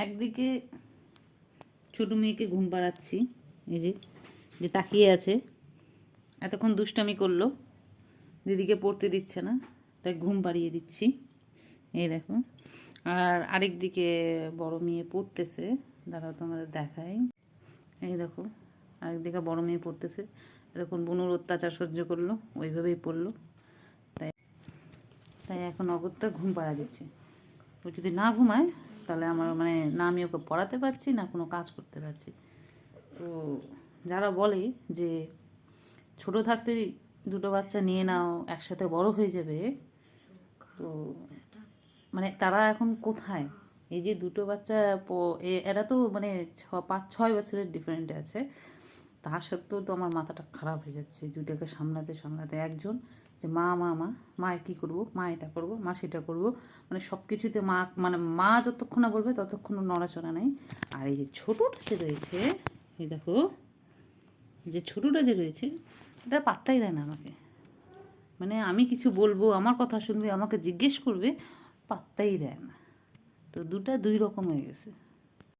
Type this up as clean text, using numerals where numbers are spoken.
একদিকে ছোটো মেয়েকে ঘুম পাড়াচ্ছি, এই যে তাকিয়ে আছে, এতক্ষণ দুষ্টামি করলো, দিদিকে পড়তে দিচ্ছে না, তাই ঘুম পাড়িয়ে দিচ্ছি, এই দেখো। আর আরেক দিকে বড় মেয়ে পড়তেছে, দাঁড়াও তোমাদের দেখাই, এই দেখো আরেকদিকে বড় মেয়ে পড়তেছে, এতক্ষণ বুনুর অত্যাচার সহ্য করলো, ওইভাবেই পড়লো, তাই তাই এখন অগত্যা ঘুম পাড়া দিচ্ছে। ও যদি না ঘুমায় তাহলে আমার মানে না আমি ওকে পড়াতে পারছি না কোনো কাজ করতে পারছি। তো যারা বলে যে ছোট থাকতেই দুটো বাচ্চা নিয়ে নাও একসাথে বড় হয়ে যাবে, তো মানে তারা এখন কোথায়? এই যে দুটো বাচ্চা এরা তো মানে 5-6 বছরের ডিফারেন্টে আছে, তার সত্ত্বেও তো আমার মাথাটা খারাপ হয়ে যাচ্ছে দুটোকে সামলাতে সামলাতে। একজন যে মা মা মা মা কী করবো, মা এটা করবো, মা সেটা করবো, মানে সব কিছুতে মা, মানে মা যতক্ষণ না বলবে ততক্ষণ নড়াচড়া নেই। আর এই যে ছোটোটা যে রয়েছে, এই দেখো যে ছোটোটা যে রয়েছে, এটা পাত্তাই দেয় না আমাকে, মানে আমি কিছু বলবো আমার কথা শুনবে, আমাকে জিজ্ঞেস করবে, পাত্তাই দেয় না। তো দুই রকম হয়ে গেছে।